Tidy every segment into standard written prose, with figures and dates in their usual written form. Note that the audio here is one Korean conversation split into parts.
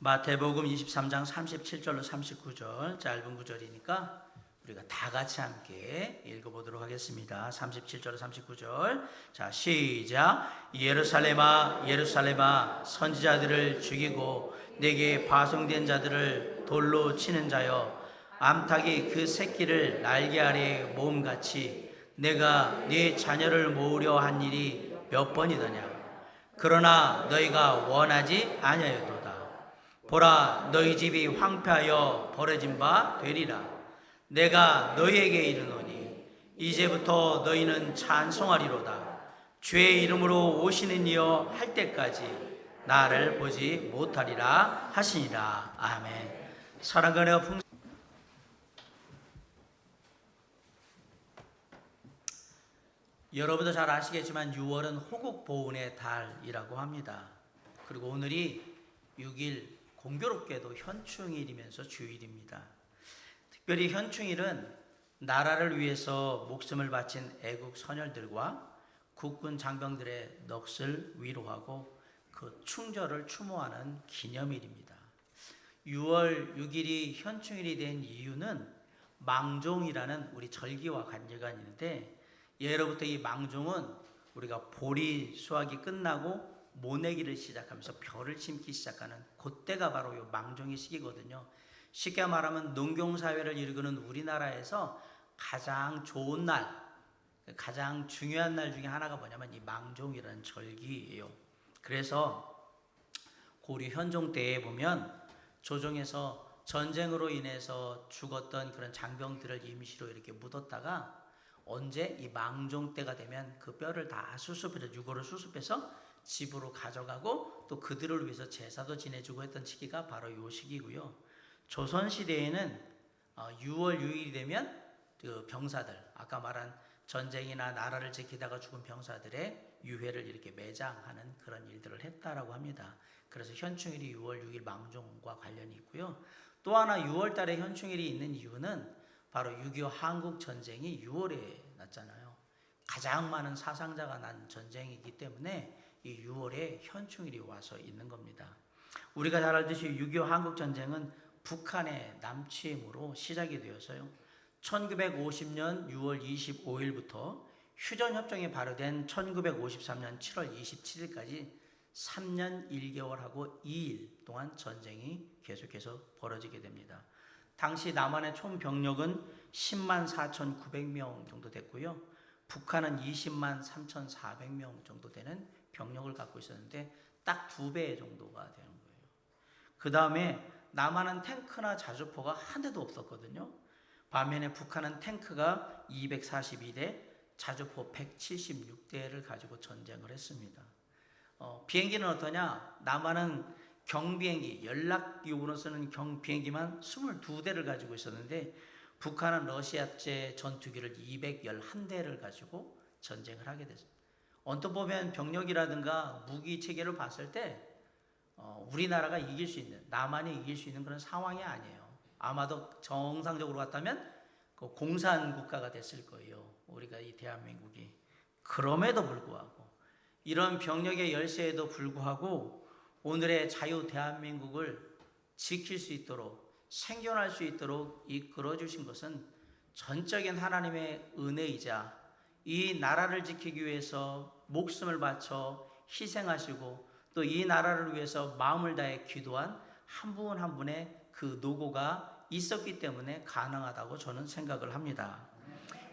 마태복음 23장 37절로 39절, 짧은 구절이니까 우리가 다 같이 함께 읽어보도록 하겠습니다. 37절 39절. 자, 시작. 예루살렘아 예루살렘아, 선지자들을 죽이고 내게 파송된 자들을 돌로 치는 자여, 암탉이 그 새끼를 날개 아래에 모음같이 내가 네 자녀를 모으려 한 일이 몇 번이더냐. 그러나 너희가 원하지 아니하였도다. 보라, 너희 집이 황폐하여 버려진 바 되리라. 내가 너희에게 이르노니 이제부터 너희는 찬송하리로다. 주의 이름으로 오시는 이여 할 때까지 나를 보지 못하리라 하시니라. 아멘. 사랑과 은혜가 풍성. 여러분도 잘 아시겠지만 6월은 호국보훈의 달이라고 합니다. 그리고 오늘이 6일 공교롭게도 현충일이면서 주일입니다. 특별히 현충일은 나라를 위해서 목숨을 바친 애국 선열들과 국군 장병들의 넋을 위로하고 그 충절을 추모하는 기념일입니다. 6월 6일이 현충일이 된 이유는 망종이라는 우리 절기와 관계가 있는데, 예로부터 이 망종은 우리가 보리 수확이 끝나고 모내기를 시작하면서 벼를 심기 시작하는 그때가 바로 이 망종의 시기거든요. 쉽게 말하면 농경사회를 이루는 우리나라에서 가장 좋은 날, 가장 중요한 날 중에 하나가 뭐냐면 이 망종이라는 절기예요. 그래서 고려 현종 때에 보면 조정에서 전쟁으로 인해서 죽었던 그런 장병들을 임시로 이렇게 묻었다가 언제 이 망종 때가 되면 그 뼈를 다 수습해서, 유골을 수습해서 집으로 가져가고 또 그들을 위해서 제사도 지내주고 했던 시기가 바로 이 시기고요. 조선시대에는 6월 6일이 되면 그 병사들, 아까 말한 전쟁이나 나라를 지키다가 죽은 병사들의 유해를 이렇게 매장하는 그런 일들을 했다라고 합니다. 그래서 현충일이 6월 6일 망종과 관련이 있고요. 또 하나 6월 달에 현충일이 있는 이유는 바로 6.25 한국전쟁이 6월에 났잖아요. 가장 많은 사상자가 난 전쟁이기 때문에 이 6월에 현충일이 와서 있는 겁니다. 우리가 잘 알듯이 6.25 한국전쟁은 북한의 남침으로 시작이 되어서요, 1950년 6월 25일부터 휴전협정이 발효된 1953년 7월 27일까지 3년 1개월하고 2일 동안 전쟁이 계속해서 벌어지게 됩니다. 당시 남한의 총 병력은 10만 4,900명 정도 됐고요. 북한은 20만 3,400명 정도 되는 병력을 갖고 있었는데 딱 2배 정도가 되는 거예요. 그 다음에 남한은 탱크나 자주포가 한 대도 없었거든요. 반면에 북한은 탱크가 242대, 자주포 176대를 가지고 전쟁을 했습니다. 비행기는 어떠냐? 남한은 경비행기, 연락용으로 쓰는 비행기만 22대를 가지고 있었는데, 북한은 러시아제 전투기를 211대를 가지고 전쟁을 하게 됐습니다. 언뜻 보면 병력이라든가 무기 체계를 봤을 때 우리나라가 이길 수 있는, 남한이 이길 수 있는 그런 상황이 아니에요. 아마도 정상적으로 갔다면 공산 국가가 됐을 거예요, 우리가 이 대한민국이. 그럼에도 불구하고, 이런 병력의 열세에도 불구하고 오늘의 자유 대한민국을 지킬 수 있도록, 생존할 수 있도록 이끌어 주신 것은 전적인 하나님의 은혜이자, 이 나라를 지키기 위해서 목숨을 바쳐 희생하시고 또 이 나라를 위해서 마음을 다해 기도한 한 분 한 분의 그 노고가 있었기 때문에 가능하다고 저는 생각을 합니다.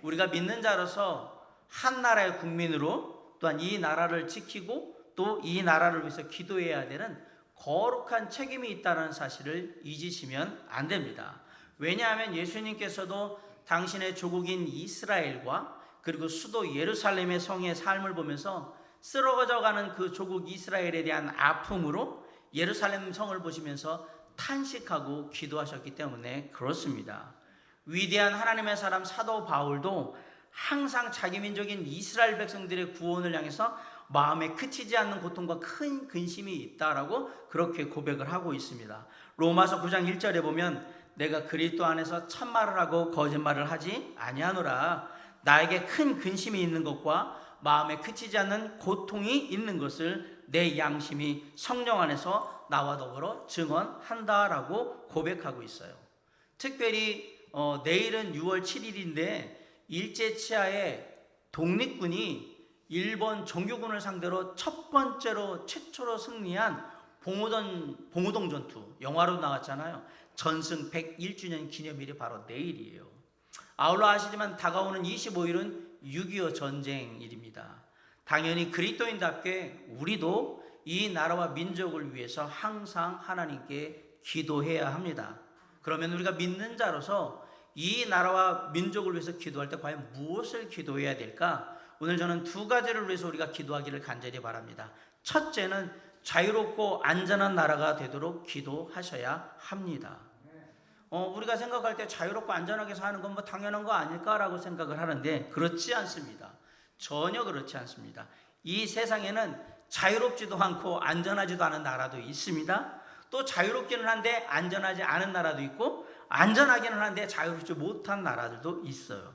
우리가 믿는 자로서 한 나라의 국민으로 또한 이 나라를 지키고 또 이 나라를 위해서 기도해야 되는 거룩한 책임이 있다는 사실을 잊으시면 안 됩니다. 왜냐하면 예수님께서도 당신의 조국인 이스라엘과 그리고 수도 예루살렘의 성의 삶을 보면서 쓰러져가는 그 조국 이스라엘에 대한 아픔으로 예루살렘 성을 보시면서 탄식하고 기도하셨기 때문에 그렇습니다. 위대한 하나님의 사람 사도 바울도 항상 자기 민족인 이스라엘 백성들의 구원을 향해서 마음에 그치지 않는 고통과 큰 근심이 있다라고 그렇게 고백을 하고 있습니다. 로마서 9장 1절에 보면 내가 그리스도 안에서 참말을 하고 거짓말을 하지 아니하노라. 나에게 큰 근심이 있는 것과 마음에 그치지 않는 고통이 있는 것을 내 양심이 성령 안에서 나와 더불어 증언한다라고 고백하고 있어요. 특별히 내일은 6월 7일인데 일제치하의 독립군이 일본 정규군을 상대로 첫 번째로 최초로 승리한 봉오동 전투, 영화로 나왔잖아요. 전승 101주년 기념일이 바로 내일이에요. 아울러 아시지만 다가오는 25일은 6.25 전쟁일입니다. 당연히 그리스도인답게 우리도 이 나라와 민족을 위해서 항상 하나님께 기도해야 합니다. 그러면 우리가 믿는 자로서 이 나라와 민족을 위해서 기도할 때 과연 무엇을 기도해야 될까? 오늘 저는 두 가지를 위해서 우리가 기도하기를 간절히 바랍니다. 첫째는 자유롭고 안전한 나라가 되도록 기도하셔야 합니다. 우리가 생각할 때 자유롭고 안전하게 사는 건 뭐 당연한 거 아닐까라고 생각을 하는데 그렇지 않습니다. 전혀 그렇지 않습니다. 이 세상에는 자유롭지도 않고 안전하지도 않은 나라도 있습니다. 또 자유롭기는 한데 안전하지 않은 나라도 있고 안전하기는 한데 자유롭지 못한 나라들도 있어요.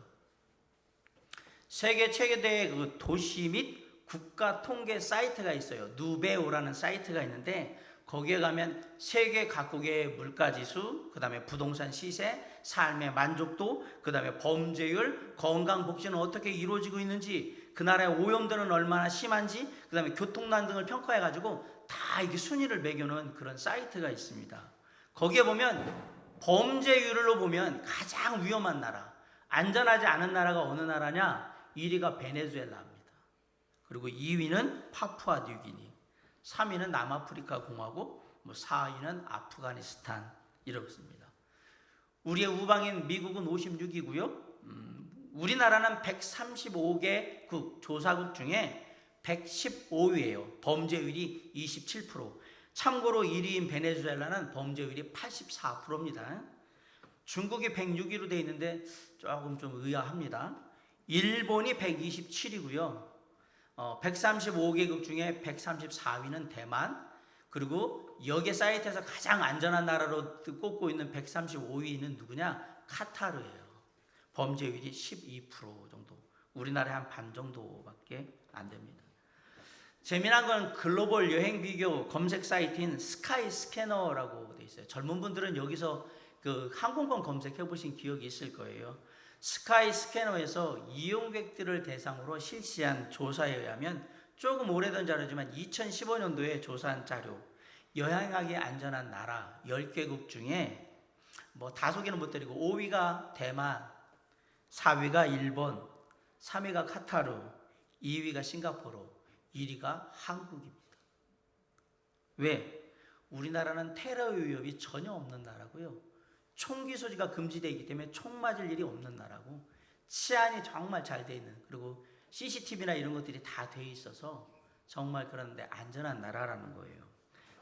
세계 최대의 그 도시 및 국가 통계 사이트가 있어요. 누베오라는 사이트가 있는데 거기에 가면 세계 각국의 물가지수, 그 다음에 부동산 시세, 삶의 만족도, 그 다음에 범죄율, 건강복지는 어떻게 이루어지고 있는지, 그 나라의 오염도는 얼마나 심한지, 그 다음에 교통난 등을 평가해가지고 다 이게 순위를 매겨놓은 그런 사이트가 있습니다. 거기에 보면 범죄율로 보면 가장 위험한 나라, 안전하지 않은 나라가 어느 나라냐? 1위가 베네수엘라입니다. 그리고 2위는 파푸아뉴기니, 3위는 남아프리카 공화국, 4위는 아프가니스탄 이렇습니다. 우리의 우방인 미국은 56위고요. 우리나라는 135개국 조사국 중에 115위예요. 범죄율이 27%. 참고로 1위인 베네수엘라는 범죄율이 84%입니다. 중국이 106위로 되어 있는데 조금 좀 의아합니다. 일본이 127위고요. 135개국 중에 134위는 대만, 그리고 여기 사이트에서 가장 안전한 나라로 꼽고 있는 135위는 누구냐? 카타르예요. 범죄율이 12% 정도. 우리나라의 한 반 정도밖에 안 됩니다. 재미난 건 글로벌 여행 비교 검색 사이트인 스카이 스캐너라고 돼 있어요. 젊은 분들은 여기서 그 항공권 검색해 보신 기억이 있을 거예요. 스카이 스캐너에서 이용객들을 대상으로 실시한 조사에 의하면 조금 오래된 자료지만 2015년도에 조사한 자료, 여행하기 안전한 나라 10개국 중에 뭐 다소개는 못 드리고 5위가 대만, 4위가 일본, 3위가 카타르, 2위가 싱가포르, 1위가 한국입니다. 왜? 우리나라는 테러 위협이 전혀 없는 나라고요. 총기 소지가 금지되어 있기 때문에 총 맞을 일이 없는 나라고, 치안이 정말 잘 돼 있는, 그리고 CCTV나 이런 것들이 다 돼 있어서 정말 그런데 안전한 나라라는 거예요.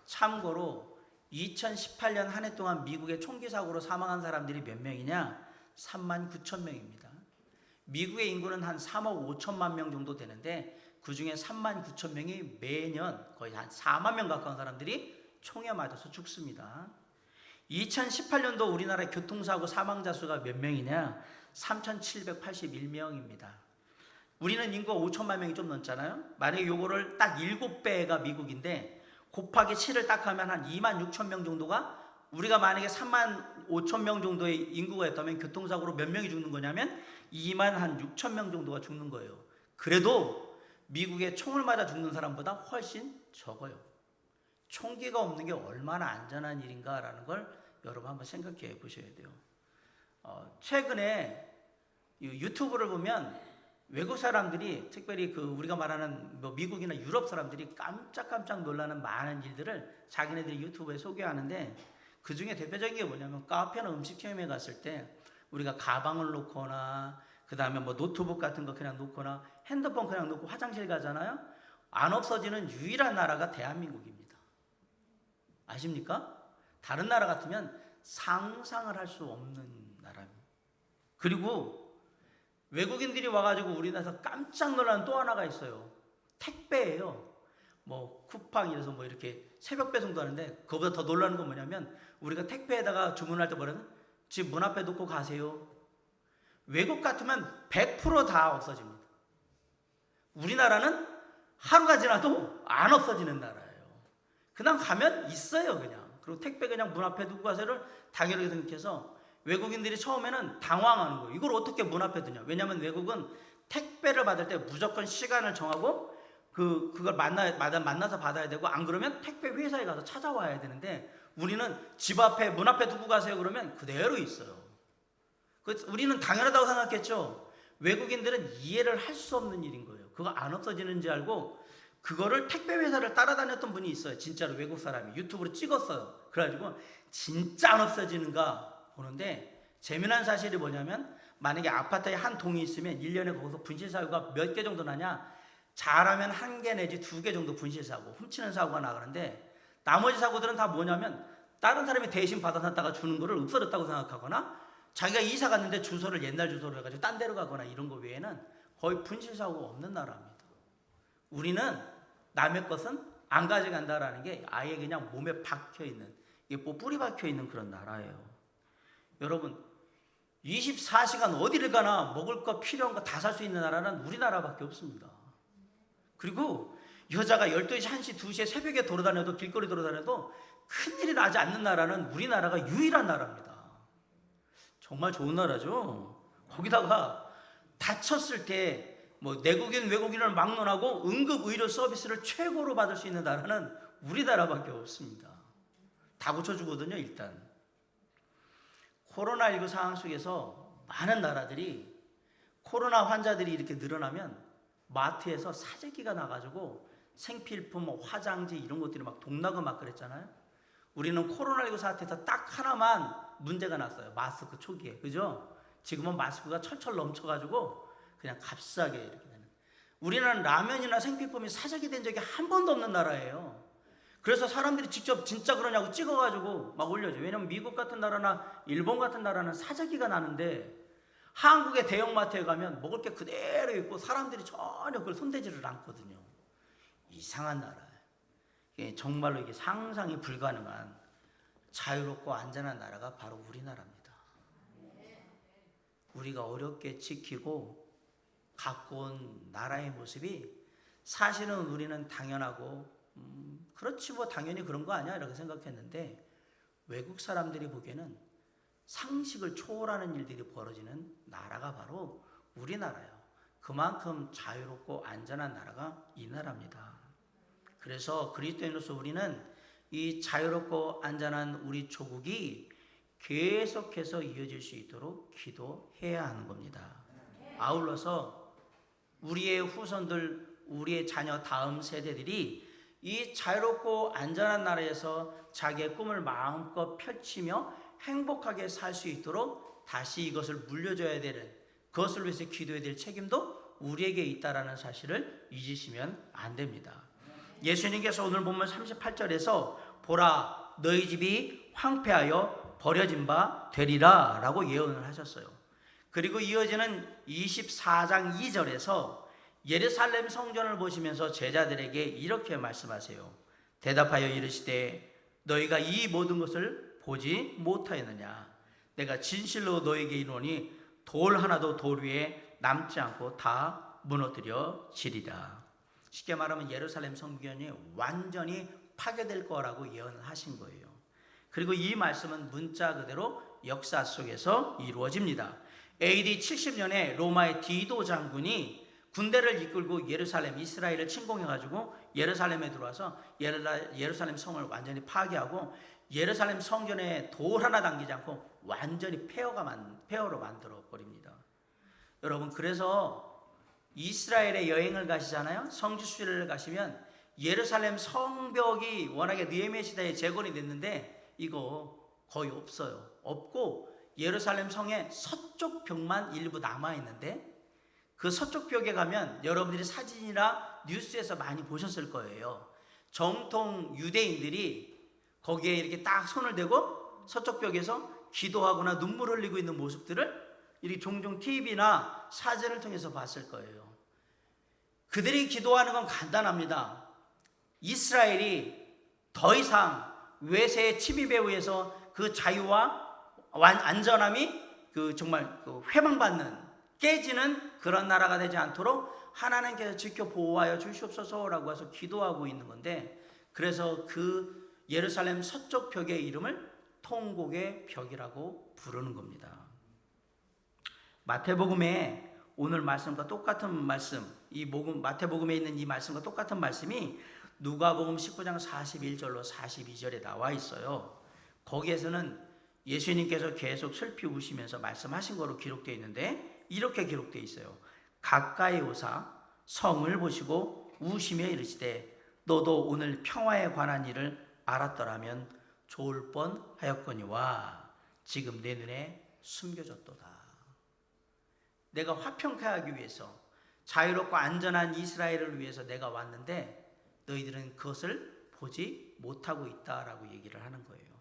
참고로 2018년 한 해 동안 미국의 총기 사고로 사망한 사람들이 몇 명이냐? 39,000명입니다. 미국의 인구는 한 3억 5천만 명 정도 되는데 그 중에 39,000명이 매년 거의 한 4만 명 가까운 사람들이 총에 맞아서 죽습니다. 2018년도 우리나라 교통사고 사망자 수가 몇 명이냐? 3,781명입니다. 우리는 인구가 5천만 명이 좀 넘잖아요. 만약에 요거를 딱 7배가 미국인데 곱하기 7을 딱 하면 한 2만 6천 명 정도가, 우리가 만약에 3만 5천 명 정도의 인구가 있다면 교통사고로 몇 명이 죽는 거냐면 2만 한 6천 명 정도가 죽는 거예요. 그래도 미국의 총을 맞아 죽는 사람보다 훨씬 적어요. 총기가 없는 게 얼마나 안전한 일인가라는 걸 여러분 한번 생각해 보셔야 돼요. 최근에 유튜브를 보면 외국 사람들이, 특별히 그 우리가 말하는 뭐 미국이나 유럽 사람들이 깜짝깜짝 놀라는 많은 일들을 자기네들이 유튜브에 소개하는데, 그 중에 대표적인 게 뭐냐면 카페나 음식 체험에 갔을 때 우리가 가방을 놓거나 그 다음에 뭐 노트북 같은 거 그냥 놓거나 핸드폰 그냥 놓고 화장실 가잖아요. 안 없어지는 유일한 나라가 대한민국입니다. 아십니까? 다른 나라 같으면 상상을 할 수 없는 나라입니다. 그리고 외국인들이 와가지고 우리나라에서 깜짝 놀라는 또 하나가 있어요. 택배예요. 뭐 쿠팡이라서 뭐 이렇게 새벽 배송도 하는데, 그거보다 더 놀라는 건 뭐냐면 우리가 택배에다가 주문할 때 뭐라는, 집 문 앞에 놓고 가세요. 외국 같으면 100% 다 없어집니다. 우리나라는 하루가 지나도 안 없어지는 나라예요. 그냥 가면 있어요, 그냥. 그리고 택배 그냥 문 앞에 두고 가세요를 당연하게 생각해서 외국인들이 처음에는 당황하는 거예요. 이걸 어떻게 문 앞에 두냐. 왜냐하면 외국은 택배를 받을 때 무조건 시간을 정하고 그걸 만나서 받아야 되고, 안 그러면 택배 회사에 가서 찾아와야 되는데, 우리는 집 앞에 문 앞에 두고 가세요 그러면 그대로 있어요. 우리는 당연하다고 생각했죠. 외국인들은 이해를 할 수 없는 일인 거예요. 그거 안 없어지는지 알고 그거를 택배 회사를 따라다녔던 분이 있어요. 진짜로 외국 사람이 유튜브로 찍었어요. 그래가지고 진짜 안 없어지는가 보는데, 재미난 사실이 뭐냐면, 만약에 아파트에 한 동이 있으면 1년에 거기서 분실사고가 몇 개 정도 나냐, 잘하면 1개 내지 2개 정도 분실사고, 훔치는 사고가 나가는데, 나머지 사고들은 다 뭐냐면 다른 사람이 대신 받아놨다가 주는 거를 없어졌다고 생각하거나, 자기가 이사 갔는데 주소를 옛날 주소로 해가지고 딴 데로 가거나, 이런 거 외에는 거의 분실사고가 없는 나라입니다. 우리는 남의 것은 안 가져간다라는 게 아예 그냥 몸에 박혀있는, 이게 뭐 뿌리 박혀있는 그런 나라예요. 여러분, 24시간 어디를 가나 먹을 거 필요한 거 다 살 수 있는 나라는 우리나라밖에 없습니다. 그리고 여자가 12시, 1시, 2시에 새벽에 돌아다녀도, 길거리 돌아다녀도 큰일이 나지 않는 나라는 우리나라가 유일한 나라입니다. 정말 좋은 나라죠. 거기다가 다쳤을 때 뭐 내국인 외국인을 막론하고 응급의료 서비스를 최고로 받을 수 있는 나라는 우리나라밖에 없습니다. 다 고쳐주거든요. 일단 코로나19 상황 속에서 많은 나라들이 코로나 환자들이 이렇게 늘어나면 마트에서 사재기가 나가지고 생필품, 화장지 이런 것들이 막 동나고 막 그랬잖아요. 우리는 코로나19 사태에서 딱 하나만 문제가 났어요. 마스크 초기에. 그죠? 지금은 마스크가 철철 넘쳐가지고 그냥 값싸게 이렇게 되는. 우리는 라면이나 생필품이 사재기 된 적이 한 번도 없는 나라예요. 그래서 사람들이 직접 진짜 그러냐고 찍어가지고 막 올려줘요. 왜냐면 미국 같은 나라나 일본 같은 나라는 사재기가 나는데, 한국의 대형마트에 가면 먹을 게 그대로 있고 사람들이 전혀 그걸 손대지를 않거든요. 이상한 나라예요. 정말로 이게 상상이 불가능한 자유롭고 안전한 나라가 바로 우리나라입니다. 우리가 어렵게 지키고 갖고 온 나라의 모습이, 사실은 우리는 당연하고 그렇지 뭐 당연히 그런 거 아니야 이렇게 생각했는데, 외국 사람들이 보기에는 상식을 초월하는 일들이 벌어지는 나라가 바로 우리나라예요. 그만큼 자유롭고 안전한 나라가 이 나라입니다. 그래서 그리스도인으로서 우리는 이 자유롭고 안전한 우리 조국이 계속해서 이어질 수 있도록 기도해야 하는 겁니다. 아울러서 우리의 후손들, 우리의 자녀 다음 세대들이 이 자유롭고 안전한 나라에서 자기의 꿈을 마음껏 펼치며 행복하게 살 수 있도록 다시 이것을 물려줘야 되는, 그것을 위해서 기도해야 될 책임도 우리에게 있다라는 사실을 잊으시면 안 됩니다. 예수님께서 오늘 본문 38절에서 보라 너희 집이 황폐하여 버려진 바 되리라 라고 예언을 하셨어요. 그리고 이어지는 24장 2절에서 예루살렘 성전을 보시면서 제자들에게 이렇게 말씀하세요. 대답하여 이르시되 너희가 이 모든 것을 보지 못하였느냐. 내가 진실로 너희에게 이르노니 돌 하나도 돌 위에 남지 않고 다 무너뜨려지리라. 쉽게 말하면 예루살렘 성전이 완전히 파괴될 거라고 예언을 하신 거예요. 그리고 이 말씀은 문자 그대로 역사 속에서 이루어집니다. AD 70년에 로마의 디도 장군이 군대를 이끌고 예루살렘, 이스라엘을 침공해가지고 예루살렘에 들어와서 예루살렘 성을 완전히 파괴하고, 예루살렘 성전에 돌 하나 남기지 않고 완전히 폐허로 만들어 버립니다. 여러분, 그래서 이스라엘에 여행을 가시잖아요. 성지 순례를 가시면 예루살렘 성벽이 워낙에 느헤미야 시대에 재건이 됐는데 이거 거의 없어요. 없고 예루살렘 성의 서쪽 벽만 일부 남아 있는데, 그 서쪽 벽에 가면 여러분들이 사진이나 뉴스에서 많이 보셨을 거예요. 정통 유대인들이 거기에 이렇게 딱 손을 대고 서쪽 벽에서 기도하거나 눈물 흘리고 있는 모습들을 이렇게 종종 TV나 사진을 통해서 봤을 거예요. 그들이 기도하는 건 간단합니다. 이스라엘이 더 이상 외세의 침입에 의해서 그 자유와 안전함이 정말 회방받는, 깨지는 그런 나라가 되지 않도록 하나님께서 지켜 보호하여 주시옵소서라고 해서 기도하고 있는 건데, 그래서 그 예루살렘 서쪽 벽의 이름을 통곡의 벽이라고 부르는 겁니다. 마태복음에 오늘 말씀과 똑같은 말씀, 마태복음에 있는 이 말씀과 똑같은 말씀이 누가복음 19장 41절로 42절에 나와 있어요. 거기에서는 예수님께서 계속 슬피 우시면서 말씀하신 거로 기록되어 있는데, 이렇게 기록되어 있어요. 가까이 오사 성을 보시고 우시며 이르시되 너도 오늘 평화에 관한 일을 알았더라면 좋을 뻔하였거니와 지금 내 눈에 숨겨졌도다. 내가 화평케 하기 위해서, 자유롭고 안전한 이스라엘을 위해서 내가 왔는데 너희들은 그것을 보지 못하고 있다라고 얘기를 하는 거예요.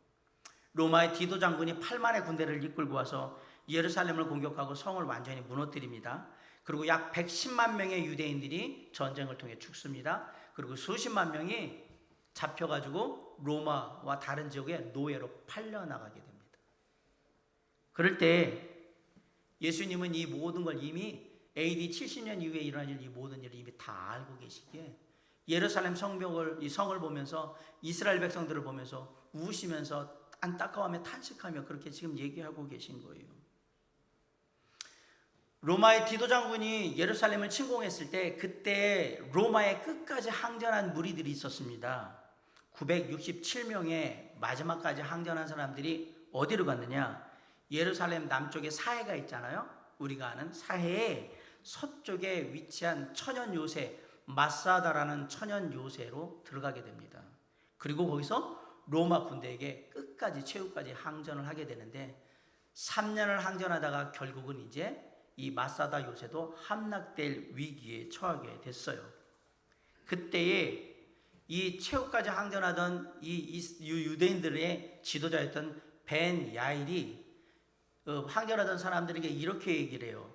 로마의 디도 장군이 8만의 군대를 이끌고 와서 예루살렘을 공격하고 성을 완전히 무너뜨립니다. 그리고 약 110만 명의 유대인들이 전쟁을 통해 죽습니다. 그리고 수십만 명이 잡혀가지고 로마와 다른 지역에 노예로 팔려나가게 됩니다. 그럴 때 예수님은 이 모든 걸 이미 AD 70년 이후에 일어날 이 모든 일을 이미 다 알고 계시기에 예루살렘 이 성을 보면서 이스라엘 백성들을 보면서 우시면서 안타까워하며 탄식하며 그렇게 지금 얘기하고 계신 거예요. 로마의 디도 장군이 예루살렘을 침공했을 때 그때 로마의 끝까지 항전한 무리들이 있었습니다. 967명의 마지막까지 항전한 사람들이 어디로 갔느냐? 예루살렘 남쪽에 사해가 있잖아요. 우리가 아는 사해의 서쪽에 위치한 천연 요새 마사다라는 천연 요새로 들어가게 됩니다. 그리고 거기서 로마 군대에게 끝까지 최후까지 항전을 하게 되는데 3년을 항전하다가 결국은 이제 이 마사다 요새도 함락될 위기에 처하게 됐어요. 그때에 이 최후까지 항전하던 이 유대인들의 지도자였던 벤 야일이 항전하던 사람들에게 이렇게 얘기를 해요.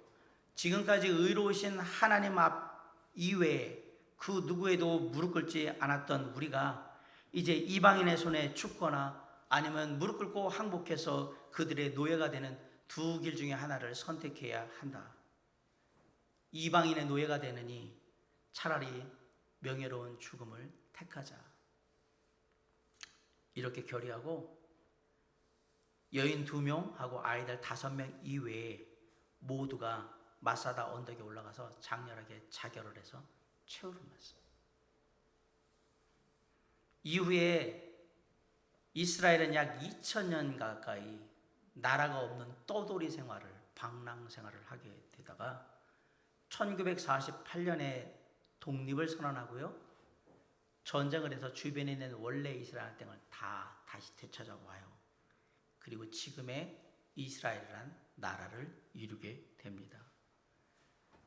지금까지 의로우신 하나님 앞 이외에 그 누구에도 무릎 꿇지 않았던 우리가 이제 이방인의 손에 죽거나 아니면 무릎 꿇고 항복해서 그들의 노예가 되는 두 길 중에 하나를 선택해야 한다. 이방인의 노예가 되느니 차라리 명예로운 죽음을 택하자. 이렇게 결의하고 여인 2명하고 아이들 5명 이외에 모두가 마사다 언덕에 올라가서 장렬하게 자결을 해서 최후를 맞습니다. 이후에 이스라엘은 약 2000년 가까이 나라가 없는 떠돌이 생활을, 방랑 생활을 하게 되다가 1948년에 독립을 선언하고요. 전쟁을 해서 주변에 있는 원래 이스라엘 땅을 다 다시 되찾아와요. 그리고 지금의 이스라엘이란 나라를 이루게 됩니다.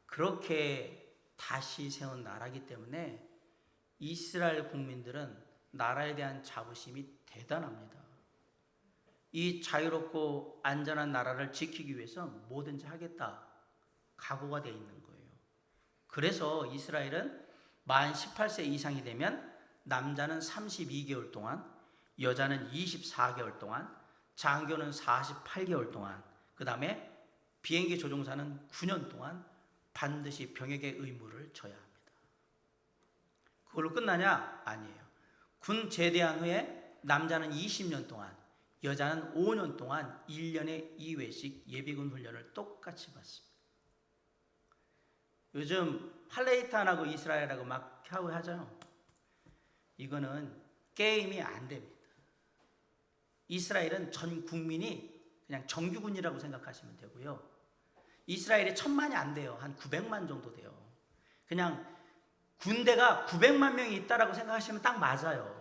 그렇게 다시 세운 나라이기 때문에 이스라엘 국민들은 나라에 대한 자부심이 대단합니다. 이 자유롭고 안전한 나라를 지키기 위해서 뭐든지 하겠다 각오가 되어 있는 거예요. 그래서 이스라엘은 만 18세 이상이 되면 남자는 32개월 동안, 여자는 24개월 동안, 장교는 48개월 동안, 그 다음에 비행기 조종사는 9년 동안 반드시 병역의 의무를 져야 합니다. 그걸로 끝나냐? 아니에요. 군 제대한 후에 남자는 20년 동안, 여자는 5년 동안 1년에 2회씩 예비군 훈련을 똑같이 받습니다. 요즘 팔레스타인하고 이스라엘하고 막 하고 하죠. 이거는 게임이 안 됩니다. 이스라엘은 전 국민이 그냥 정규군이라고 생각하시면 되고요. 이스라엘이 1000만이 안 돼요. 한 900만 정도 돼요. 그냥 군대가 900만 명이 있다라고 생각하시면 딱 맞아요.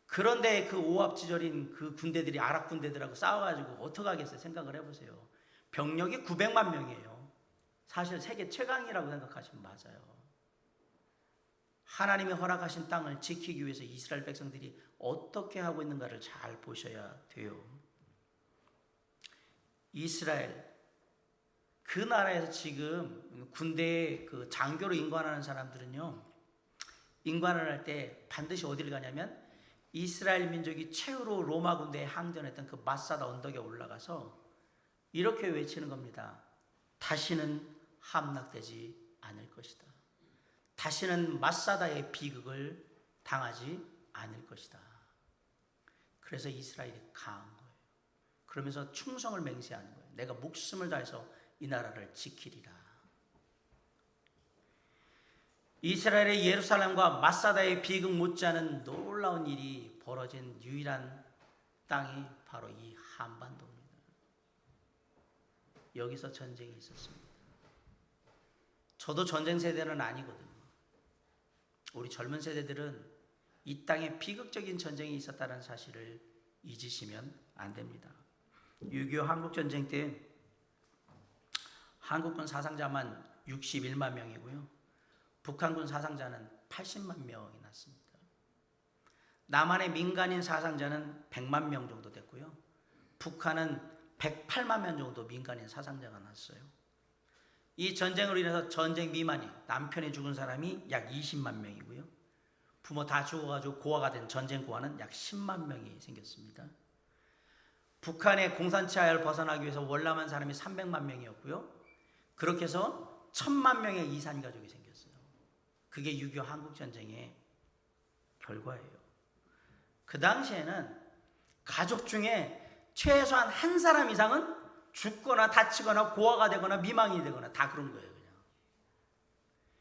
그런데 그 오합지졸인 그 군대들이 아랍 군대들하고 싸워가지고 어떡하겠어요? 생각을 해보세요. 병력이 900만 명이에요. 사실 세계 최강이라고 생각하시면 맞아요. 하나님이 허락하신 땅을 지키기 위해서 이스라엘 백성들이 어떻게 하고 있는가를 잘 보셔야 돼요. 이스라엘, 그 나라에서 지금 군대에 그 장교로 임관하는 사람들은요, 임관을 할 때 반드시 어디를 가냐면 이스라엘 민족이 최후로 로마 군대에 항전했던 그 마사다 언덕에 올라가서 이렇게 외치는 겁니다. 다시는 함락되지 않을 것이다. 다시는 마사다의 비극을 당하지 않을 것이다. 그래서 이스라엘이 강한 거예요. 그러면서 충성을 맹세하는 거예요. 내가 목숨을 다해서 이 나라를 지키리라. 이스라엘의 예루살렘과 마사다의 비극 못지않은 놀라운 일이 벌어진 유일한 땅이 바로 이 한반도입니다. 여기서 전쟁이 있었습니다. 저도 전쟁 세대는 아니거든요. 우리 젊은 세대들은 이 땅에 비극적인 전쟁이 있었다는 사실을 잊으시면 안 됩니다. 6.25 한국전쟁 때 한국군 사상자만 61만 명이고요. 북한군 사상자는 80만 명이 났습니다. 남한의 민간인 사상자는 100만 명 정도 됐고요. 북한은 108만 명 정도 민간인 사상자가 났어요. 이 전쟁으로 인해서 전쟁 미만이 남편이 죽은 사람이 약 20만 명이고요. 부모 다 죽어가지고 고아가 된 전쟁 고아는 약 10만 명이 생겼습니다. 북한의 공산치하를 벗어나기 위해서 월남한 사람이 300만 명이었고요. 그렇게 해서 1000만 명의 이산 가족이 생겼어요. 그게 6.25 한국전쟁의 결과예요. 그 당시에는 가족 중에 최소한 한 사람 이상은 죽거나 다치거나 고아가 되거나 미망이 되거나 다 그런 거예요. 그냥.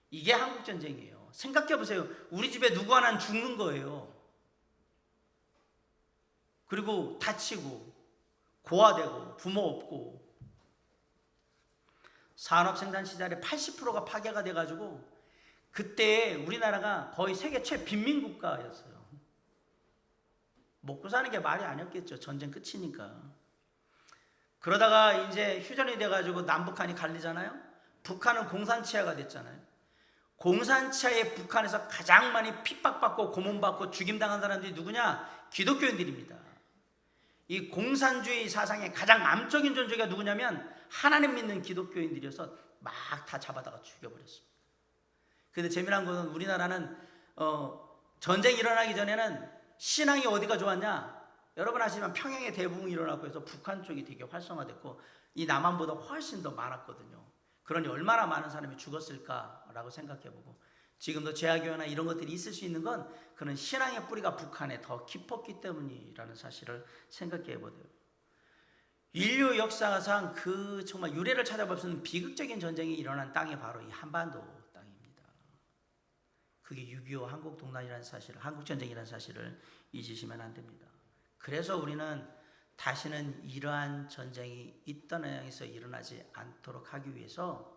이게 한국전쟁이에요. 생각해 보세요. 우리 집에 누구 하나는 죽는 거예요. 그리고 다치고 고아되고 부모 없고. 산업생산 시설의 80%가 파괴가 돼가지고 그때 우리나라가 거의 세계 최빈민국가였어요. 먹고 사는 게 말이 아니었겠죠. 전쟁 끝이니까. 그러다가 이제 휴전이 돼가지고 남북한이 갈리잖아요. 북한은 공산치하가 됐잖아요. 공산치하에 북한에서 가장 많이 핍박받고 고문받고 죽임당한 사람들이 누구냐? 기독교인들입니다. 이 공산주의 사상의 가장 암적인 존재가 누구냐면 하나님 믿는 기독교인들이어서 막 다 잡아다가 죽여버렸습니다. 근데 재미난 것은 우리나라는 전쟁이 일어나기 전에는 신앙이 어디가 좋았냐? 여러분 아시지만 평양에 대부흥이 일어났고 해서 북한 쪽이 되게 활성화됐고 이 남한보다 훨씬 더 많았거든요. 그러니 얼마나 많은 사람이 죽었을까라고 생각해보고 지금도 재학교나 이런 것들이 있을 수 있는 건 그런 신앙의 뿌리가 북한에 더 깊었기 때문이라는 사실을 생각해보세요. 인류 역사상 그 정말 유례를 찾아볼 수 있는 비극적인 전쟁이 일어난 땅이 바로 이 한반도 땅입니다. 그게 6.25 한국동란이라는 사실을, 한국전쟁이라는 사실을 잊으시면 안 됩니다. 그래서 우리는 다시는 이러한 전쟁이 이 땅에서 일어나지 않도록 하기 위해서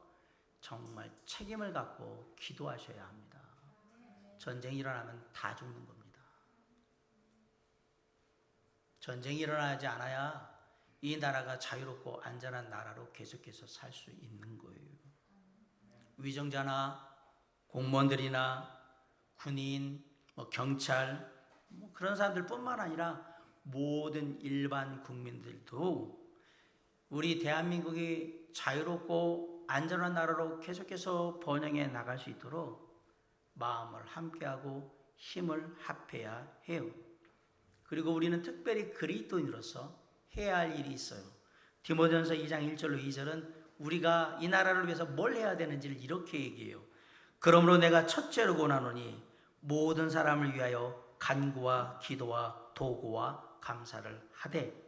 정말 책임을 갖고 기도하셔야 합니다. 전쟁이 일어나면 다 죽는 겁니다. 전쟁이 일어나지 않아야 이 나라가 자유롭고 안전한 나라로 계속해서 살 수 있는 거예요. 위정자나 공무원들이나 군인, 경찰 그런 사람들뿐만 아니라 모든 일반 국민들도 우리 대한민국이 자유롭고 안전한 나라로 계속해서 번영해 나갈 수 있도록 마음을 함께하고 힘을 합해야 해요. 그리고 우리는 특별히 그리스도인으로서 해야 할 일이 있어요. 디모데전서 2장 1절로 2절은 우리가 이 나라를 위해서 뭘 해야 되는지를 이렇게 얘기해요. 그러므로 내가 첫째로 권하노니 모든 사람을 위하여 간구와 기도와 도구와 감사를 하되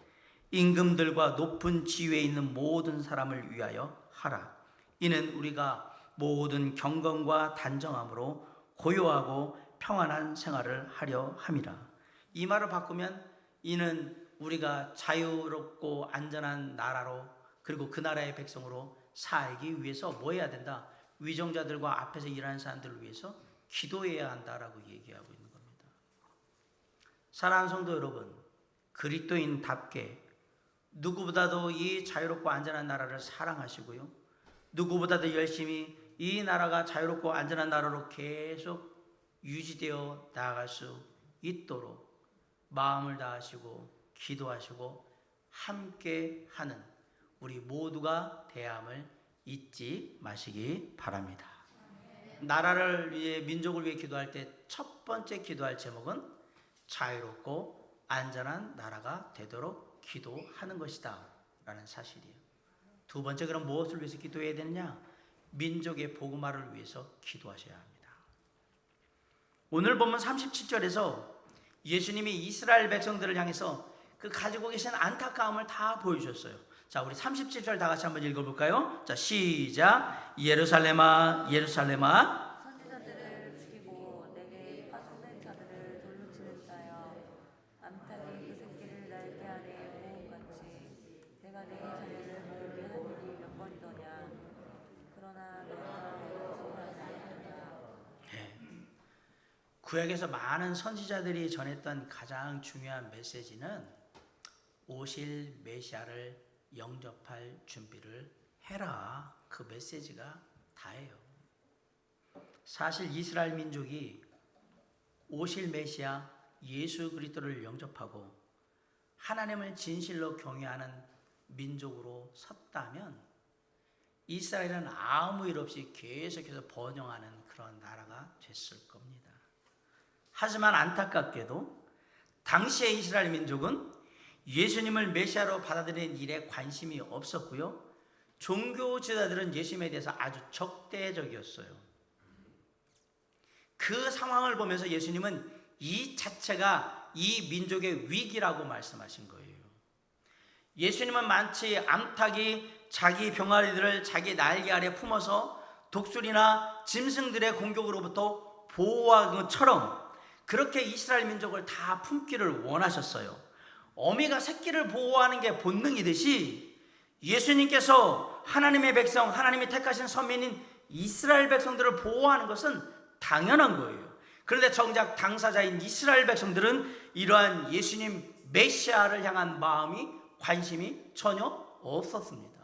임금들과 높은 지위에 있는 모든 사람을 위하여 하라. 이는 우리가 모든 경건과 단정함으로 고요하고 평안한 생활을 하려 함이라. 이 말을 바꾸면 이는 우리가 자유롭고 안전한 나라로 그리고 그 나라의 백성으로 살기 위해서 뭐 해야 된다? 위정자들과 앞에서 일하는 사람들을 위해서 기도해야 한다라고 얘기하고 있는 겁니다. 사랑하는 성도 여러분, 그리스도인답게 누구보다도 이 자유롭고 안전한 나라를 사랑하시고요. 누구보다도 열심히 이 나라가 자유롭고 안전한 나라로 계속 유지되어 나아갈 수 있도록 마음을 다하시고 기도하시고 함께하는 우리 모두가 되함을 잊지 마시기 바랍니다. 나라를 위해 민족을 위해 기도할 때 첫 번째 기도할 제목은 자유롭고 안전한 나라가 되도록 기도하는 것이다 라는 사실이에요. 두 번째 그럼 무엇을 위해서 기도해야 되느냐? 민족의 복음화를 위해서 기도하셔야 합니다. 오늘 보면 37절에서 예수님이 이스라엘 백성들을 향해서 그 가지고 계신 안타까움을 다 보여주셨어요. 자, 우리 37절 다 같이 한번 읽어볼까요? 자, 시작. 예루살렘아 예루살렘아 선지자들을 죽이고 내게 파송된 자들을 돌로 치는 자여, 암탉이 그 새끼를 날개 아래 모음같이 내가 내 자녀를 모으게 한 일이 몇 번이더냐. 그러나 너희가 오지 아니하였느냐. 구약에서 많은 선지자들이 전했던 가장 중요한 메시지는 오실 메시아를 영접할 준비를 해라. 그 메시지가 다예요. 사실 이스라엘 민족이 오실 메시아 예수 그리스도를 영접하고 하나님을 진실로 경외하는 민족으로 섰다면 이스라엘은 아무 일 없이 계속해서 번영하는 그런 나라가 됐을 겁니다. 하지만 안타깝게도 당시의 이스라엘 민족은 예수님을 메시아로 받아들이는 일에 관심이 없었고요. 종교 지도자들은 예수님에 대해서 아주 적대적이었어요. 그 상황을 보면서 예수님은 이 자체가 이 민족의 위기라고 말씀하신 거예요. 예수님은 마치 암탉이 자기 병아리들을 자기 날개 아래 품어서 독수리나 짐승들의 공격으로부터 보호하는 것처럼 그렇게 이스라엘 민족을 다 품기를 원하셨어요. 어미가 새끼를 보호하는 게 본능이듯이 예수님께서 하나님의 백성, 하나님이 택하신 선민인 이스라엘 백성들을 보호하는 것은 당연한 거예요. 그런데 정작 당사자인 이스라엘 백성들은 이러한 예수님 메시아를 향한 마음이, 관심이 전혀 없었습니다.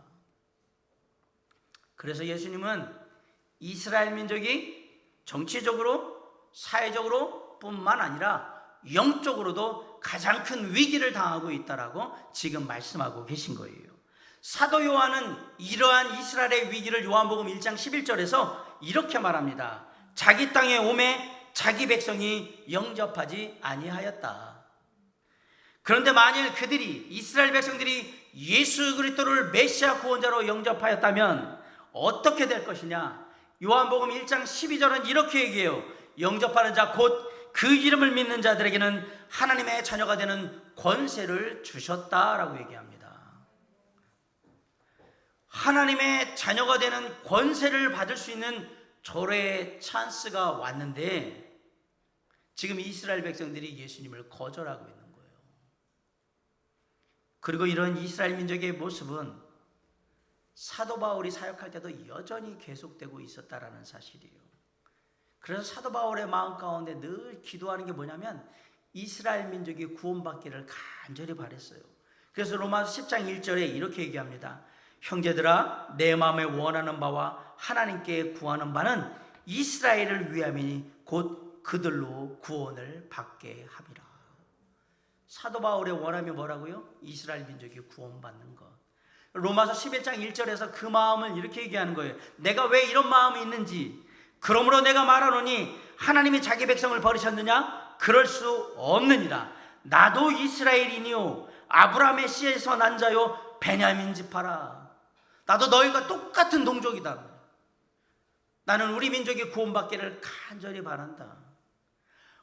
그래서 예수님은 이스라엘 민족이 정치적으로, 사회적으로 뿐만 아니라 영적으로도 가장 큰 위기를 당하고 있다라고 지금 말씀하고 계신 거예요. 사도 요한은 이러한 이스라엘의 위기를 요한복음 1장 11절에서 이렇게 말합니다. 자기 땅에 오매 자기 백성이 영접하지 아니하였다. 그런데 만일 그들이, 이스라엘 백성들이 예수 그리스도를 메시아 구원자로 영접하였다면 어떻게 될 것이냐? 요한복음 1장 12절은 이렇게 얘기해요. 영접하는 자 곧 그 이름을 믿는 자들에게는 하나님의 자녀가 되는 권세를 주셨다라고 얘기합니다. 하나님의 자녀가 되는 권세를 받을 수 있는 절호의 찬스가 왔는데 지금 이스라엘 백성들이 예수님을 거절하고 있는 거예요. 그리고 이런 이스라엘 민족의 모습은 사도 바울이 사역할 때도 여전히 계속되고 있었다라는 사실이에요. 그래서 사도 바울의 마음 가운데 늘 기도하는 게 뭐냐면 이스라엘 민족이 구원받기를 간절히 바랬어요. 그래서 로마서 10장 1절에 이렇게 얘기합니다. 형제들아, 내 마음에 원하는 바와 하나님께 구하는 바는 이스라엘을 위함이니 곧 그들로 구원을 받게 함이라. 사도 바울의 원함이 뭐라고요? 이스라엘 민족이 구원받는 것. 로마서 11장 1절에서 그 마음을 이렇게 얘기하는 거예요. 내가 왜 이런 마음이 있는지. 그러므로 내가 말하노니 하나님이 자기 백성을 버리셨느냐? 그럴 수 없느니라. 나도 이스라엘이니요 아브라함의 씨에서 난 자요 베냐민 지파라. 나도 너희가 똑같은 동족이다. 나는 우리 민족이 구원받기를 간절히 바란다.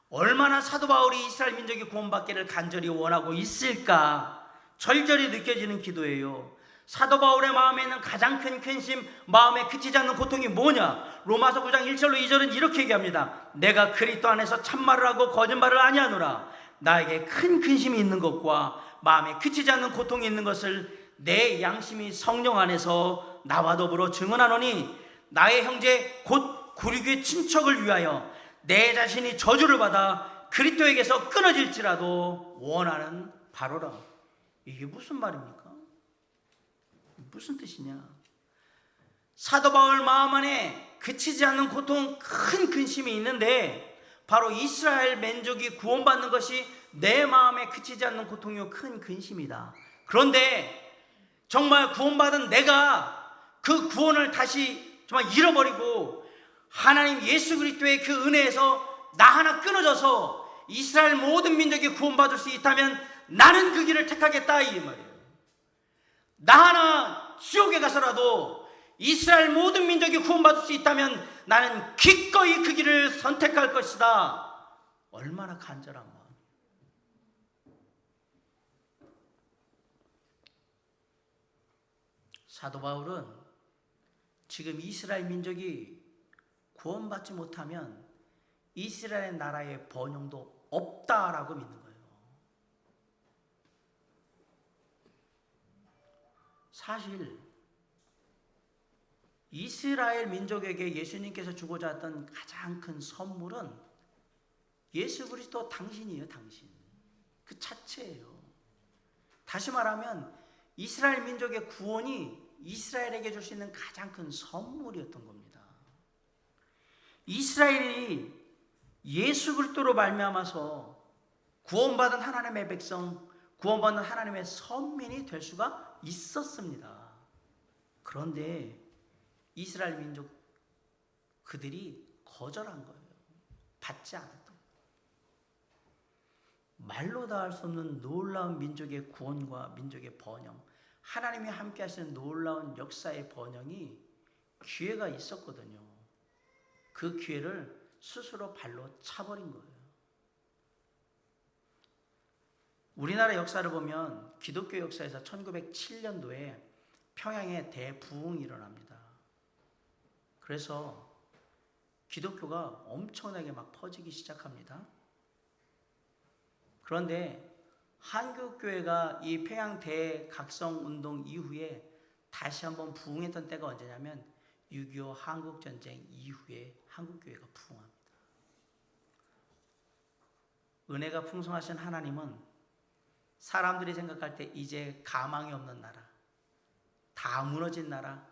얼마나 사도 바울이 이스라엘 민족이 구원받기를 간절히 원하고 있을까 절절히 느껴지는 기도예요. 사도 바울의 마음에 있는 가장 큰 근심, 마음에 그치지 않는 고통이 뭐냐? 로마서 9장 1절로 2절은 이렇게 얘기합니다. 내가 그리스도 안에서 참말을 하고 거짓말을 아니하노라. 나에게 큰 근심이 있는 것과 마음에 그치지 않는 고통이 있는 것을 내 양심이 성령 안에서 나와 더불어 증언하노니 나의 형제 곧 구류교의 친척을 위하여 내 자신이 저주를 받아 그리스도에게서 끊어질지라도 원하는 바로라. 이게 무슨 말입니까? 무슨 뜻이냐? 사도 바울 마음 안에 그치지 않는 고통, 큰 근심이 있는데 바로 이스라엘 민족이 구원받는 것이 내 마음에 그치지 않는 고통이요 큰 근심이다. 그런데 정말 구원받은 내가 그 구원을 다시 정말 잃어버리고 하나님 예수 그리스도의 그 은혜에서 나 하나 끊어져서 이스라엘 모든 민족이 구원받을 수 있다면 나는 그 길을 택하겠다 이 말이에요. 나 하나 지옥에 가서라도 이스라엘 모든 민족이 구원받을 수 있다면 나는 기꺼이 그 길을 선택할 것이다. 얼마나 간절한 마음. 사도 바울은 지금 이스라엘 민족이 구원받지 못하면 이스라엘 나라의 번영도 없다라고 믿는 거예요. 사실 이스라엘 민족에게 예수님께서 주고자 했던 가장 큰 선물은 예수 그리스도 당신이에요. 당신. 그 자체예요. 다시 말하면 이스라엘 민족의 구원이 이스라엘에게 줄 수 있는 가장 큰 선물이었던 겁니다. 이스라엘이 예수 그리스도로 말미암아서 구원받은 하나님의 백성, 구원받는 하나님의 선민이 될 수가 있었습니다. 그런데 이스라엘 민족 그들이 거절한 거예요. 받지 않았던 거예요. 말로 다 할 수 없는 놀라운 민족의 구원과 민족의 번영, 하나님이 함께 하시는 놀라운 역사의 번영이 기회가 있었거든요. 그 기회를 스스로 발로 차버린 거예요. 우리나라 역사를 보면 기독교 역사에서 1907년도에 평양에 대부흥이 일어납니다. 그래서 기독교가 엄청나게 막 퍼지기 시작합니다. 그런데 한국교회가 이 평양 대각성 운동 이후에 다시 한번 부흥했던 때가 언제냐면 6.25 한국전쟁 이후에 한국교회가 부흥합니다. 은혜가 풍성하신 하나님은 사람들이 생각할 때 이제 가망이 없는 나라, 다 무너진 나라,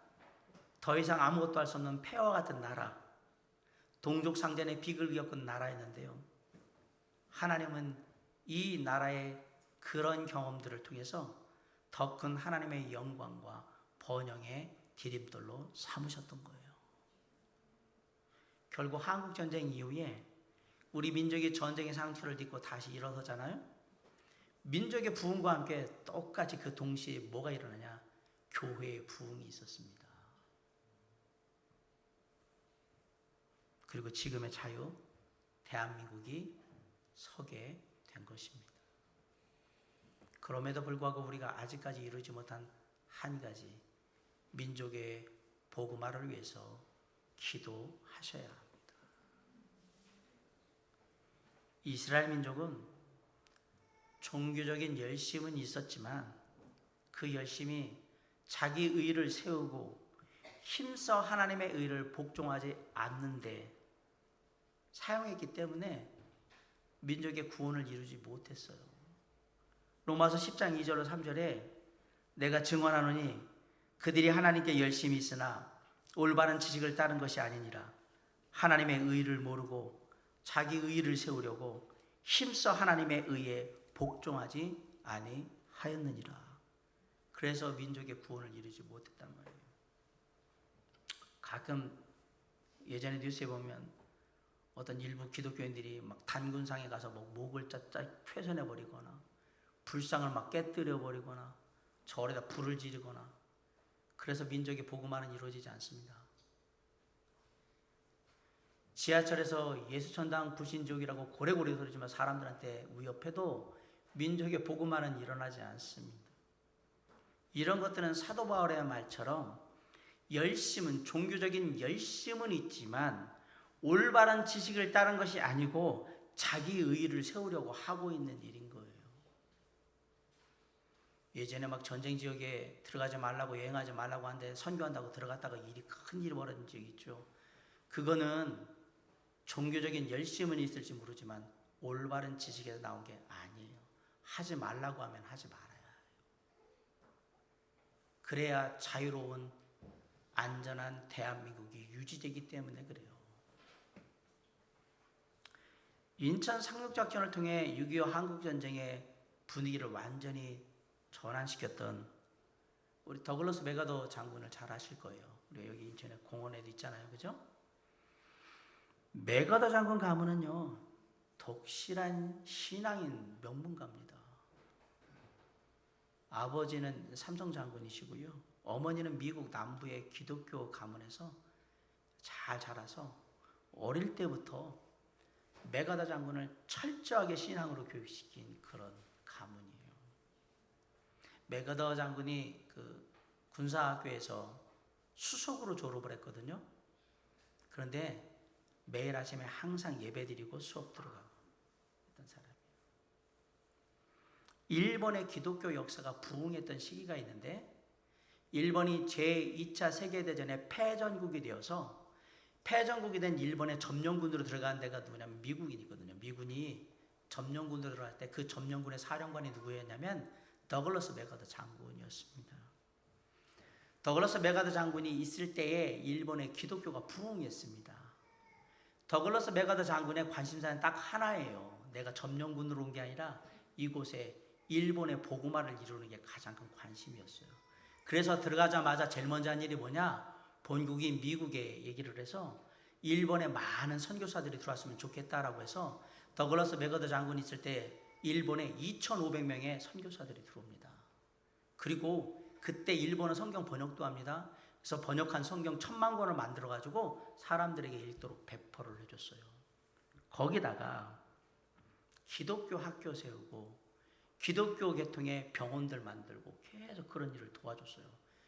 더 이상 아무것도 할 수 없는 폐허와 같은 나라, 동족상전의 비극을 겪은 나라였는데요. 하나님은 이 나라의 그런 경험들을 통해서 더 큰 하나님의 영광과 번영의 디딤돌로 삼으셨던 거예요. 결국 한국전쟁 이후에 우리 민족이 전쟁의 상처를 딛고 다시 일어서잖아요. 민족의 부흥과 함께 똑같이 그 동시에 뭐가 일어나냐? 교회의 부흥이 있었습니다. 그리고 지금의 자유, 대한민국이 서게 된 것입니다. 그럼에도 불구하고 우리가 아직까지 이루지 못한 한 가지, 민족의 복음화를 위해서 기도하셔야 합니다. 이스라엘 민족은 종교적인 열심은 있었지만 그 열심이 자기 의를 세우고 힘써 하나님의 의를 복종하지 않는데 사용했기 때문에 민족의 구원을 이루지 못했어요. 로마서 10장 2절로 3절에 내가 증언하노니 그들이 하나님께 열심히 있으나 올바른 지식을 따른 것이 아니니라. 하나님의 의를 모르고 자기 의를 세우려고 힘써 하나님의 의에 복종하지 아니하였느니라. 그래서 민족의 구원을 이루지 못했단 말이에요. 가끔 예전에 뉴스에 보면 어떤 일부 기독교인들이 막 단군상에 가서 뭐 목을 쫙쫙 훼손해 버리거나 불상을 막 깨뜨려 버리거나 절에다 불을 지르거나, 그래서 민족의 복음화는 이루어지지 않습니다. 지하철에서 예수천당 불신지옥이라고 고래고래 소리지만 사람들한테 위협해도 민족의 복음화는 일어나지 않습니다. 이런 것들은 사도 바울의 말처럼 열심은, 종교적인 열심은 있지만 올바른 지식을 따른 것이 아니고 자기 의의를 세우려고 하고 있는 일인 거예요. 예전에 막 전쟁 지역에 들어가지 말라고, 여행하지 말라고 하는데 선교한다고 들어갔다가 큰 일이 벌어진 적이 있죠. 그거는 종교적인 열심은 있을지 모르지만 올바른 지식에서 나온 게 아니에요. 하지 말라고 하면 하지 말아야 해요. 그래야 자유로운 안전한 대한민국이 유지되기 때문에 그래요. 인천 상륙작전을 통해 6.25 한국전쟁의 분위기를 완전히 전환시켰던 우리 더글러스 메가더 장군을 잘 아실 거예요. 우리 여기 인천에 공원에도 있잖아요. 그죠? 메가더 장군 가문은요, 독실한 신앙인 명문가입니다. 아버지는 삼성 장군이시고요. 어머니는 미국 남부의 기독교 가문에서 잘 자라서 어릴 때부터 메가더 장군을 철저하게 신앙으로 교육시킨 그런 가문이에요. 메가더 장군이 그 군사학교에서 수석으로 졸업을 했거든요. 그런데 매일 아침에 항상 예배드리고 수업 들어가고 했던 사람이에요. 일본의 기독교 역사가 부흥했던 시기가 있는데 일본이 제2차 세계대전의 패전국이 되어서 패전국이 된 일본의 점령군으로 들어간 데가 누구냐면 미국인이거든요. 미군이 점령군으로 들어갈 때 그 점령군의 사령관이 누구였냐면 더글러스 메가더 장군이었습니다. 더글러스 메가더 장군이 있을 때에 일본의 기독교가 부흥했습니다. 더글러스 메가더 장군의 관심사는 딱 하나예요. 내가 점령군으로 온 게 아니라 이곳에 일본의 복음화를 이루는 게 가장 큰 관심이었어요. 그래서 들어가자마자 제일 먼저 한 일이 뭐냐? 본국인 미국에 얘기를 해서 일본에 많은 선교사들이 들어왔으면 좋겠다라고 해서 더글러스 메가더 장군이 있을 때 일본에 2,500명의 선교사들이 들어옵니다. 그리고 그때 일본어 성경 번역도 합니다. 그래서 번역한 성경 1000만 권을 만들어가지고 사람들에게 읽도록 배포를 해줬어요. 거기다가 기독교 학교 세우고 기독교 계통의 병원들 만들고 계속 그런 일을 도와줬어요.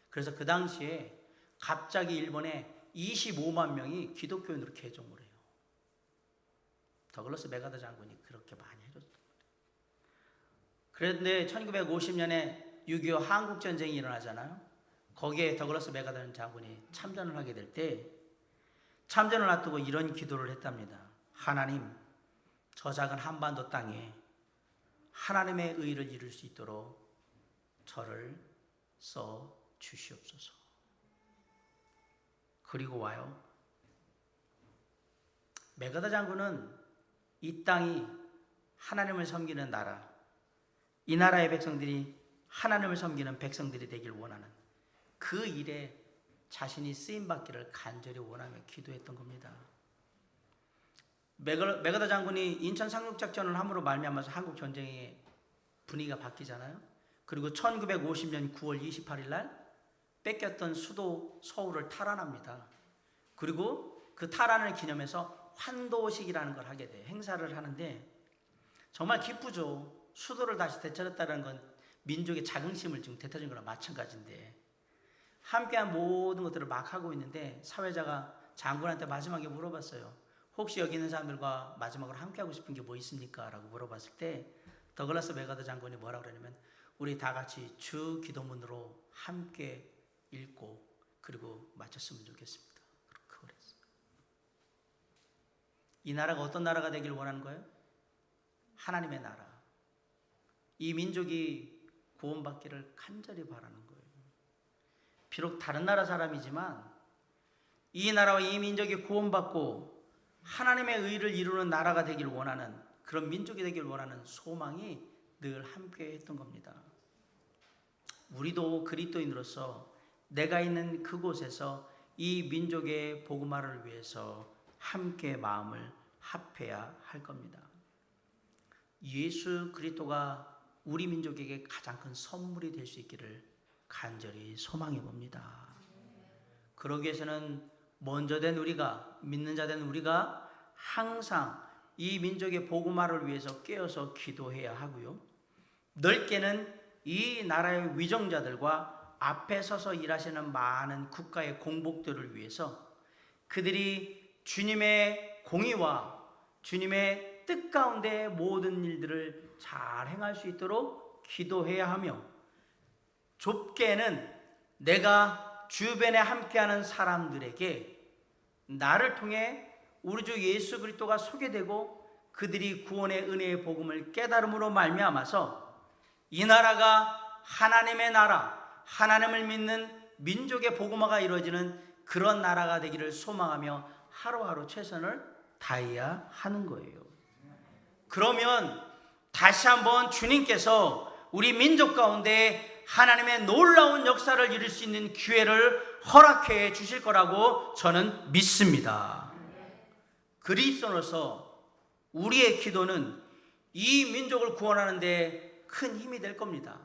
그래서 그 당시에 갑자기 일본에 25만 명이 기독교인으로 개종을 해요. 더글러스 메가더 장군이 그렇게 많이 해줬던 거예요. 그런데 1950년에 6.25 한국전쟁이 일어나잖아요. 거기에 더글러스 메가더 장군이 참전을 하게 될 때 참전을 앞두고 이런 기도를 했답니다. 하나님, 저 작은 한반도 땅에 하나님의 의를 이룰 수 있도록 저를 써 주시옵소서. 그리고 와요. 메가더 장군은 이 땅이 하나님을 섬기는 나라, 이 나라의 백성들이 하나님을 섬기는 백성들이 되길 원하는 그 일에 자신이 쓰임받기를 간절히 원하며 기도했던 겁니다. 메가더 장군이 인천 상륙작전을 함으로 말미암아서 한국 전쟁의 분위기가 바뀌잖아요. 그리고 1950년 9월 28일 날 뺏겼던 수도 서울을 탈환합니다. 그리고 그 탈환을 기념해서 환도식이라는 걸 하게 돼요. 행사를 하는데 정말 기쁘죠. 수도를 다시 되찾았다는 건 민족의 자긍심을 지금 되찾은 거랑 마찬가지인데 함께한 모든 것들을 막 하고 있는데 사회자가 장군한테 마지막에 물어봤어요. 혹시 여기 있는 사람들과 마지막으로 함께하고 싶은 게 뭐 있습니까? 라고 물어봤을 때 더글러스 메가더 장군이 뭐라고 그러냐면 우리 다 같이 주 기도문으로 함께 읽고 그리고 마쳤으면 좋겠습니다. 그렇게 그랬어요. 이 나라가 어떤 나라가 되길 원하는 거예요? 하나님의 나라. 이 민족이 구원받기를 간절히 바라는 거예요. 비록 다른 나라 사람이지만 이 나라와 이 민족이 구원받고 하나님의 의를 이루는 나라가 되길 원하는 그런 민족이 되길 원하는 소망이 늘 함께 했던 겁니다. 우리도 그리스도인으로서 내가 있는 그곳에서 이 민족의 복음화를 위해서 함께 마음을 합해야 할 겁니다. 예수 그리스도가 우리 민족에게 가장 큰 선물이 될 수 있기를 간절히 소망해 봅니다. 그러기 위해서는 먼저 된 우리가, 믿는 자 된 우리가 항상 이 민족의 복음화를 위해서 깨어서 기도해야 하고요. 넓게는 이 나라의 위정자들과 앞에 서서 일하시는 많은 국가의 공복들을 위해서 그들이 주님의 공의와 주님의 뜻 가운데 모든 일들을 잘 행할 수 있도록 기도해야 하며 좁게는 내가 주변에 함께하는 사람들에게 나를 통해 우리 주 예수 그리스도가 소개되고 그들이 구원의 은혜의 복음을 깨달음으로 말미암아서 이 나라가 하나님의 나라, 하나님을 믿는 민족의 복음화가 이루어지는 그런 나라가 되기를 소망하며 하루하루 최선을 다해야 하는 거예요. 그러면 다시 한번 주님께서 우리 민족 가운데 하나님의 놀라운 역사를 이룰 수 있는 기회를 허락해 주실 거라고 저는 믿습니다. 그리스도로서 우리의 기도는 이 민족을 구원하는 데 큰 힘이 될 겁니다.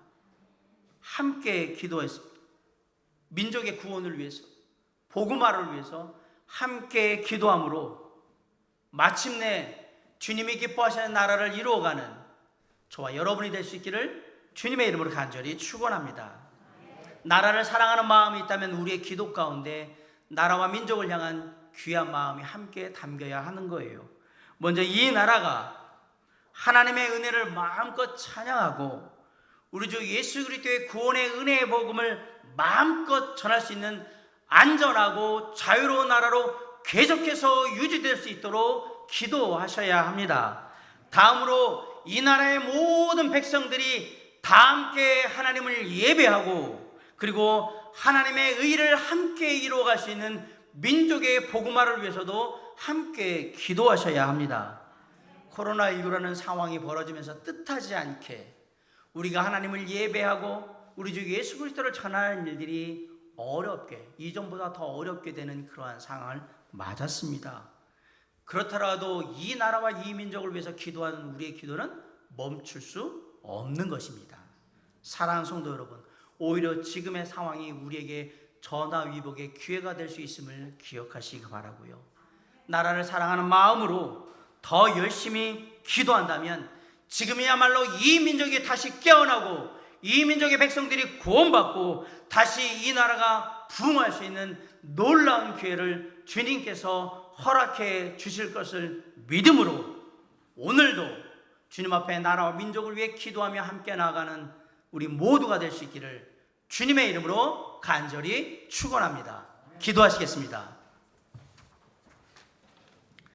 함께 기도했습니다. 민족의 구원을 위해서, 복음화를 위해서 함께 기도함으로 마침내 주님이 기뻐하시는 나라를 이루어가는 저와 여러분이 될 수 있기를 주님의 이름으로 간절히 축원합니다. 나라를 사랑하는 마음이 있다면 우리의 기도 가운데 나라와 민족을 향한 귀한 마음이 함께 담겨야 하는 거예요. 먼저 이 나라가 하나님의 은혜를 마음껏 찬양하고 우리 주 예수 그리스도의 구원의 은혜의 복음을 마음껏 전할 수 있는 안전하고 자유로운 나라로 계속해서 유지될 수 있도록 기도하셔야 합니다. 다음으로 이 나라의 모든 백성들이 다 함께 하나님을 예배하고 그리고 하나님의 의를 함께 이루어갈 수 있는 민족의 복음화를 위해서도 함께 기도하셔야 합니다. 코로나19라는 상황이 벌어지면서 뜻하지 않게 우리가 하나님을 예배하고 우리 주 예수 그리스도를 전하는 일들이 어렵게, 이전보다 더 어렵게 되는 그러한 상황을 맞았습니다. 그렇더라도 이 나라와 이 민족을 위해서 기도하는 우리의 기도는 멈출 수 없는 것입니다. 사랑하는 성도 여러분, 오히려 지금의 상황이 우리에게 전화위복의 기회가 될 수 있음을 기억하시기 바라고요. 나라를 사랑하는 마음으로 더 열심히 기도한다면 지금이야말로 이 민족이 다시 깨어나고 이 민족의 백성들이 구원받고 다시 이 나라가 부흥할 수 있는 놀라운 기회를 주님께서 허락해 주실 것을 믿음으로 오늘도 주님 앞에 나라와 민족을 위해 기도하며 함께 나아가는 우리 모두가 될 수 있기를 주님의 이름으로 간절히 축원합니다. 기도하시겠습니다.